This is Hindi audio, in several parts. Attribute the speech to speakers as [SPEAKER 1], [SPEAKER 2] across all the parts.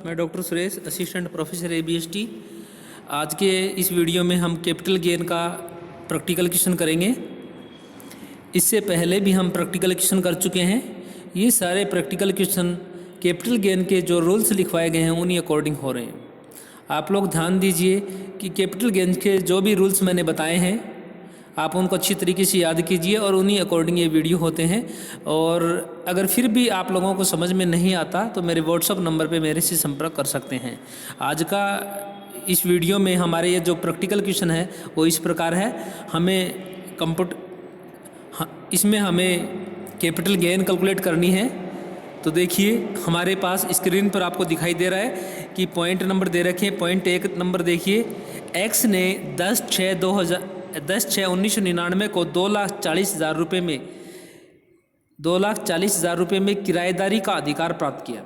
[SPEAKER 1] मैं doctor Suresh, assistant professor ABST। आज के इस वीडियो में हम कैपिटल गेन का प्रैक्टिकल क्वेश्चन करेंगे। इससे पहले भी हम प्रैक्टिकल क्वेश्चन कर चुके हैं। ये सारे प्रैक्टिकल क्वेश्चन कैपिटल गेन के जो रूल्स लिखवाए गए हैं उन्हीं अकॉर्डिंग हो रहे हैं। आप लोग ध्यान दीजिए कि कैपिटल गेन के जो भी रूल्स मैंने बताए हैं आप उनको अच्छी तरीके से याद कीजिए और उन्हीं अकॉर्डिंग ये वीडियो होते हैं। और अगर फिर भी आप लोगों को समझ में नहीं आता तो मेरे व्हाट्सअप नंबर पे मेरे से संपर्क कर सकते हैं। आज का इस वीडियो में हमारे ये जो प्रैक्टिकल क्वेश्चन है वो इस प्रकार है। इसमें हमें कैपिटल गेन कैलकुलेट करनी है। तो देखिए हमारे पास स्क्रीन पर आपको दिखाई दे रहा है कि पॉइंट नंबर दे रखे हैं। पॉइंट 1 नंबर देखिए, एक्स ने 10/6/1999 को 2,40,000 रुपये में 2,40,000 रुपये में किराएदारी का अधिकार प्राप्त किया।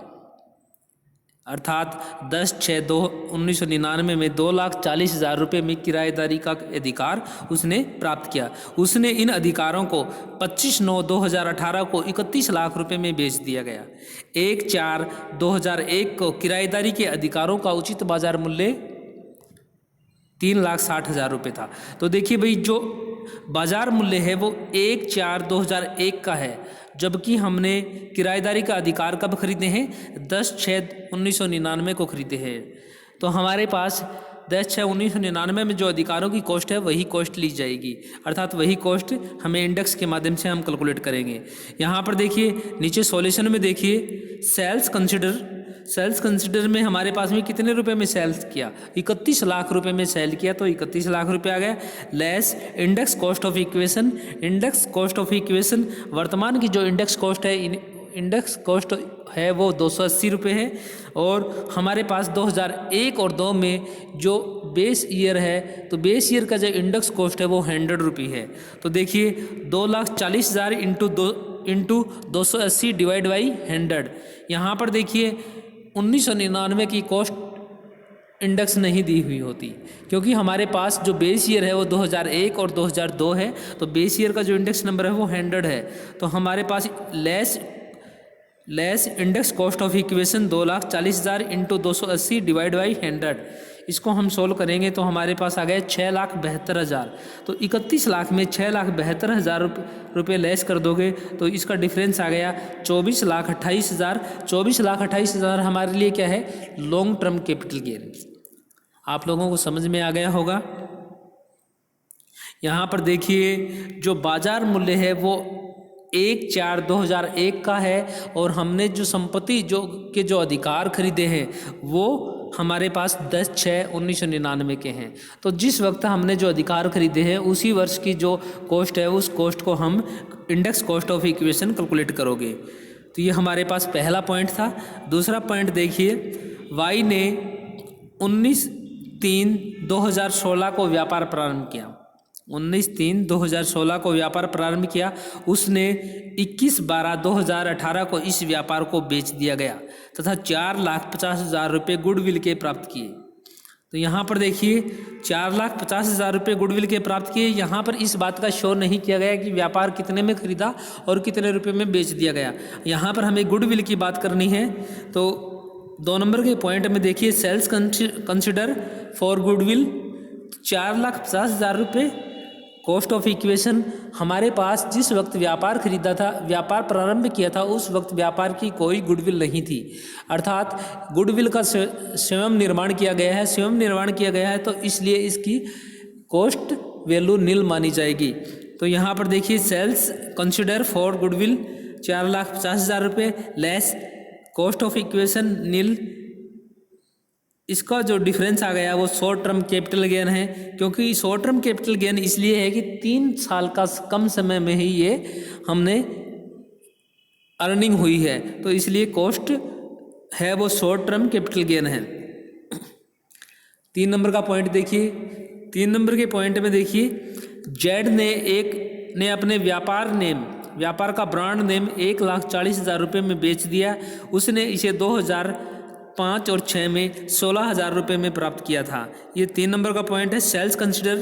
[SPEAKER 1] अर्थात 10/6/1999 में 2,40,000 रुपये में किराएदारी का अधिकार उसने प्राप्त किया। उसने इन अधिकारों को 25/9/2018 को 31 लाख रुपये में बेच दिया गया। 1/4/2001 को किराएदारी के अधिकारों का उचित बाजार मूल्य 3,60,000 रुपये था। तो देखिए भाई, जो बाजार मूल्य है वो 1/4/2001 का है, जबकि हमने किराएदारी का अधिकार कब खरीदे हैं? 10/6/1999 को खरीदे हैं। तो हमारे पास 10/6/1999 में जो अधिकारों की कॉस्ट है वही कॉस्ट ली जाएगी, अर्थात वही कॉस्ट हमें इंडेक्स के माध्यम से हम कैलकुलेट करेंगे। यहाँ पर देखिए नीचे सॉल्यूशन में देखिए, सेल्स कंसिडर में हमारे पास में कितने रुपए में सेल्स किया? 31 लाख रुपए में सेल किया, तो 31 लाख रुपए आ गया। Less index cost of equation, index cost of equation वर्तमान की जो इंडेक्स कॉस्ट है वो 280 रुपये है। और हमारे पास 2001 और 2 में जो बेस ईयर है, तो बेस ईयर का जो इंडेक्स कॉस्ट है वो 100 रुपये है। तो देखिए 2,40,000 इंटू 280 डिवाइड बाई 100। यहाँ पर देखिए 1999 की कॉस्ट इंडेक्स नहीं दी हुई होती, क्योंकि हमारे पास जो बेस ईयर है वो 2001 और 2002 है। तो बेस ईयर का जो इंडेक्स नंबर है वो 100 है। तो हमारे पास less index cost of equation 2,40,000 into 280 divide by 100। इसको हम सोल्व करेंगे तो हमारे पास आ गए 6,72,000। तो 31 लाख में 6,72,000 रुपये लेस कर दोगे तो इसका डिफरेंस आ गया 24,28,000। 24,28,000 हमारे लिए क्या है? Long term capital gain. आप लोगों को समझ में आ गया होगा। यहाँ पर देखिए जो बाजार मूल्य है वो 1/4/2001 का है, और हमने जो संपत्ति जो अधिकार खरीदे हैं वो हमारे पास 10/6/1999 के हैं। तो जिस वक्त हमने जो अधिकार खरीदे हैं उसी वर्ष की जो कॉस्ट है उस कॉस्ट को हम index cost of equation calculate करोगे। तो ये हमारे पास पहला पॉइंट था। दूसरा पॉइंट देखिए, वाई ने 19/3/2016 को व्यापार प्रारंभ किया। 19/3/2016 को व्यापार प्रारंभ किया। उसने 21/12/2018 को इस व्यापार को बेच दिया गया तथा 4,50,000 रुपये गुडविल के प्राप्त किए। तो यहाँ पर देखिए 4,50,000 रुपये गुडविल के प्राप्त किए। यहाँ पर इस बात का शो नहीं किया गया कि व्यापार कितने में खरीदा और कितने रुपये में बेच दिया गया। यहाँ पर हमें गुडविल की बात करनी है। तो 2 नंबर के पॉइंट में देखिए, सेल्स कंसिडर फॉर गुडविल 4,50,000 रुपये कॉस्ट ऑफ इक्वेशन। हमारे पास जिस वक्त व्यापार खरीदा था, व्यापार प्रारंभ किया था, उस वक्त व्यापार की कोई गुडविल नहीं थी, अर्थात गुडविल का स्वयं निर्माण किया गया है। तो इसलिए इसकी कॉस्ट वैल्यू नील मानी जाएगी। तो यहाँ पर देखिए सेल्स कंसिडर फॉर गुडविल 4,50,000 रुपये लेस कॉस्ट ऑफ इक्वेशन नील। इसका जो डिफरेंस आ गया वो शॉर्ट टर्म कैपिटल गेन है, क्योंकि शॉर्ट टर्म कैपिटल गेन इसलिए है कि 3 साल का कम समय में ही ये हमने अर्निंग हुई है, तो इसलिए कॉस्ट है वो शॉर्ट टर्म कैपिटल गेन है। 3 नंबर का पॉइंट देखिए। 3 नंबर के पॉइंट में देखिए, जेड ने अपने व्यापार का ब्रांड नेम 1,40,000 रुपये में बेच दिया। उसने इसे 2005 और 6 में 16,000 रुपये में प्राप्त किया था। ये 3 नंबर का पॉइंट है। Sales consider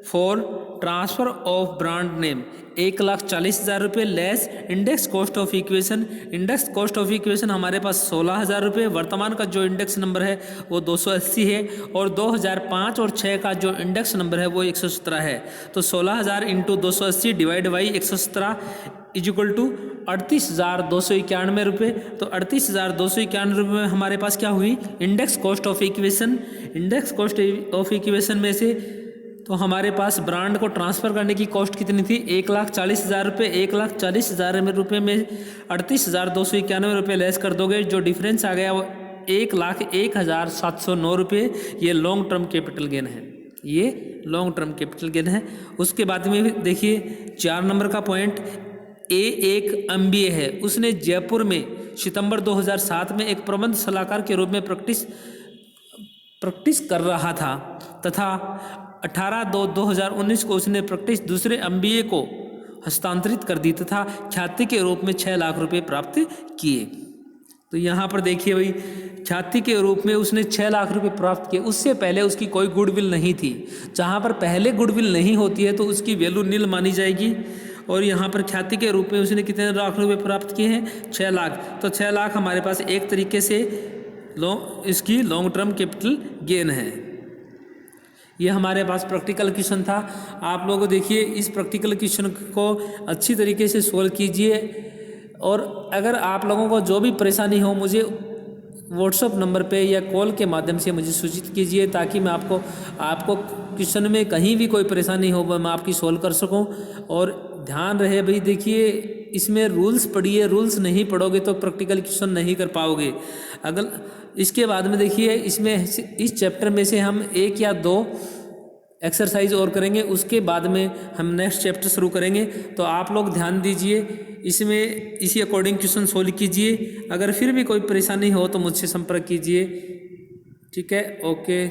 [SPEAKER 1] for transfer of brand name 1,40,000 रुपये less index cost of equation. Index cost of equation हमारे पास 16,000 रुपये, वर्तमान का जो इंडेक्स नंबर है वो 280 है और 2005 और 6 का जो इंडेक्स नंबर है वो 117 है। तो 16,000 into 280 divide by 117 is equal to 38,291 रुपये। तो 38,291 रुपये में हमारे पास क्या हुई, index cost of equation. Index cost of equation में से तो हमारे पास ब्रांड को ट्रांसफ़र करने की कॉस्ट कितनी थी, 1,40,000 रुपये। 1,40,000 रुपये में 38,291 रुपये लेस कर दोगे, जो डिफरेंस आ गया वो 1,01,709 रुपये। ये लॉन्ग टर्म कैपिटल गेन है, ये लॉन्ग टर्म कैपिटल गेन है। उसके बाद में देखिए 4 नंबर का पॉइंट, एक MBA है, उसने जयपुर में सितंबर 2007 में एक प्रबंध सलाहकार के रूप में प्रैक्टिस कर रहा था तथा 18/2/2019 को उसने प्रैक्टिस दूसरे MBA को हस्तांतरित कर दी तथा ख्याति के रूप में 6 लाख रुपए प्राप्त किए। तो यहाँ पर देखिए भाई, ख्याति के रूप में उसने 6 लाख रुपए प्राप्त किए। उससे पहले उसकी कोई गुडविल नहीं थी। जहाँ पर पहले गुडविल नहीं होती है तो उसकी वैल्यू नील मानी जाएगी। और यहाँ पर ख्याति के रूप में उसने कितने लाख रुपए प्राप्त किए हैं, 6 लाख। तो 6 लाख हमारे पास एक तरीके से इसकी लॉन्ग टर्म कैपिटल गेन है। ये हमारे पास प्रैक्टिकल क्वेश्चन था। आप लोग देखिए इस प्रैक्टिकल क्वेश्चन को अच्छी तरीके से सोल्व कीजिए। और अगर आप लोगों को जो भी परेशानी हो मुझे व्हाट्सएप नंबर पे या कॉल के माध्यम से मुझे सूचित कीजिए, ताकि मैं आपको क्वेश्चन में कहीं भी कोई परेशानी हो मैं आपकी सोल्व कर सकूं। और ध्यान रहे भाई, देखिए इसमें रूल्स पढ़िए, रूल्स नहीं पढ़ोगे तो प्रैक्टिकल क्वेश्चन नहीं कर पाओगे। अगर इसके बाद में देखिए इसमें इस चैप्टर में से हम 1 या 2 एक्सरसाइज और करेंगे, उसके बाद में हम नेक्स्ट चैप्टर शुरू करेंगे। तो आप लोग ध्यान दीजिए, इसमें इसी अकॉर्डिंग क्वेश्चन सोल्व कीजिए। अगर फिर भी कोई परेशानी हो तो मुझसे संपर्क कीजिए। ठीक है, ओके।